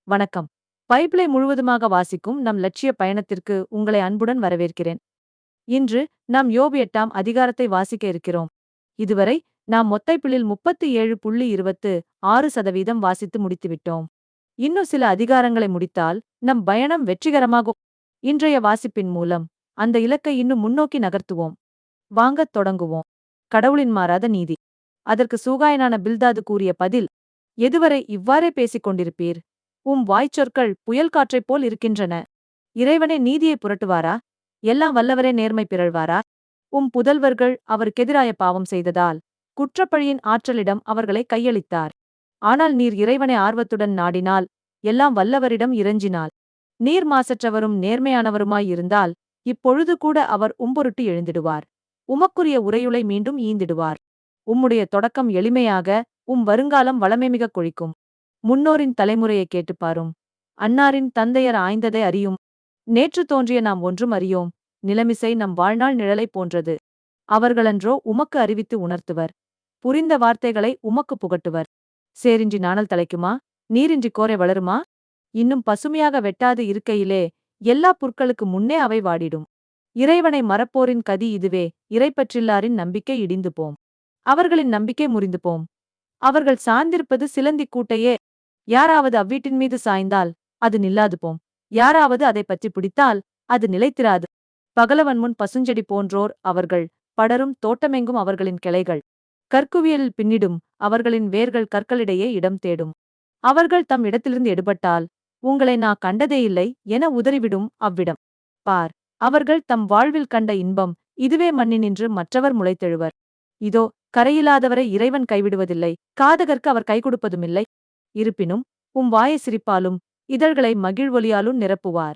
வணக்கம். பைபிளை முழுவதுமாக வாசிக்கும் நம் லட்சிய பயணத்திற்கு உங்களை அன்புடன் வரவேற்கிறேன். இன்று நாம் யோபு 8ஆம் அதிகாரத்தை வாசிக்க இருக்கிறோம். இதுவரை நாம் மொத்தைப்பிலில் 37.26% வாசித்து முடித்துவிட்டோம். இன்னும் சில அதிகாரங்களை முடித்தால் நம் பயணம் வெற்றிகரமாகும். இன்றைய வாசிப்பின் மூலம் அந்த இலக்கை இன்னும் முன்னோக்கி நகர்த்துவோம். வாங்கத் தொடங்குவோம். கடவுளின் மாறாத நீதி. அதற்கு சூகாயனான பில்தாது கூறிய பதில்: எதுவரை இவ்வாறே பேசிக் கொண்டிருப்பீர்? வாய்ச்சொற்கள் புயல் காற்றைப் போல் இருக்கின்றன. இறைவனே நீதியை புரட்டுவாரா? எல்லாம் வல்லவரே நேர்மை பிறழ்வாரா? புதல்வர்கள் அவருக்கெதிராய பாவம் செய்ததால் குற்றப்பழியின் ஆற்றலிடம் அவர்களை கையளித்தார். ஆனால் நீர் இறைவனை ஆர்வத்துடன் நாடினால், எல்லாம் வல்லவரிடம் இறைஞ்சினால், நீர் மாசற்றவரும் நேர்மையானவருமாயிருந்தால், இப்பொழுது கூட அவர் பொருட்டு எழுந்திடுவார். உமக்குரிய உரையுளை மீண்டும் ஈந்திடுவார். உம்முடைய தொடக்கம் எளிமையாக, வருங்காலம் வளமைமிகக் கொழிக்கும். முன்னோரின் தலைமுறையை கேட்டுப்பாரும். அன்னாரின் தந்தையர் ஆய்ந்ததை அறியும். நேற்று தோன்றிய நாம் ஒன்றும் அறியோம். நிலமிசை நம் வாழ்நாள் நிழலைப் போன்றது. அவர்களன்றோ உமக்கு அறிவித்து உணர்த்துவர். புரிந்த வார்த்தைகளை உமக்கு புகட்டுவர். சேரின்றி நாணல் தலைக்குமா? நீரின்றி கோரை வளருமா? இன்னும் பசுமையாக வெட்டாது இருக்கையிலே எல்லா புற்களுக்கு முன்னே அவை வாடிடும். இறைவனை மறப்போரின் கதி இதுவே. இறைப்பற்றில்லாரின் நம்பிக்கை இடிந்து போம். அவர்களின் நம்பிக்கை முறிந்து போம். அவர்கள் சார்ந்திருப்பது சிலந்திக் கூட்டையே. யாராவது அவ்வீட்டின் மீது சாய்ந்தால் அது நில்லாது போம். யாராவது அதை பற்றி பிடித்தால் அது நிலைத்திராது. பகலவன் முன் பசுஞ்செடி போன்றோர் அவர்கள். படரும் தோட்டமெங்கும் அவர்களின் கிளைகள். கற்குவியலில் பின்னிடும். அவர்களின் வேர்கள் கற்களிடையே இடம் தேடும். அவர்கள் தம் இடத்திலிருந்து எடுபட்டால், உங்களை நான் கண்டதேயில்லை என உதறிவிடும் அவ்விடம். பார், அவர்கள் தம் வாழ்வில் கண்ட இன்பம் இதுவே மண்ணினின்று மற்றவர் முளைத்தெழுவர். இதோ, கரையிலாதவரை இறைவன் கைவிடுவதில்லை, காதகர்க்கு அவர் கை கொடுப்பதுமில்லை. இருப்பினும் வாயை சிரிப்பாலும் இதழ்களை மகிழ்வொலியாலும் நிரப்புவார்.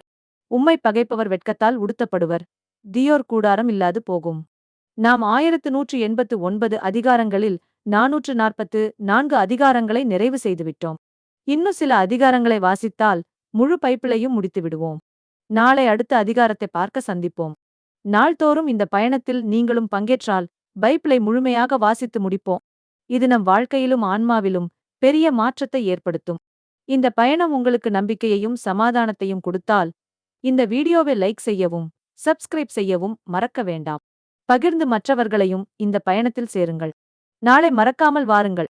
உம்மை பகைப்பவர் வெட்கத்தால் உடுத்தப்படுவர். தியோர் கூடாரம் இல்லாது போகும். நாம் 1189 அதிகாரங்களில் 444 அதிகாரங்களை நிறைவு செய்துவிட்டோம். இன்னும் சில அதிகாரங்களை வாசித்தால் முழு பைப்பிளையும் முடித்து விடுவோம். நாளை அடுத்த அதிகாரத்தை பார்க்க சந்திப்போம். நாள்தோறும் இந்த பயணத்தில் நீங்களும் பங்கேற்றால் பைபிளை முழுமையாக வாசித்து முடிப்போம். இது நம் வாழ்க்கையிலும் ஆன்மாவிலும் பெரிய மாற்றத்தை ஏற்படுத்தும். இந்த பயணம் உங்களுக்கு நம்பிக்கையையும் சமாதானத்தையும் கொடுத்தால், இந்த வீடியோவை லைக் செய்யவும், சப்ஸ்கிரைப் செய்யவும் மறக்க வேண்டாம். பகிர்ந்து மற்றவர்களையும் இந்த பயணத்தில் சேருங்கள். நாளை மறக்காமல் வாருங்கள்.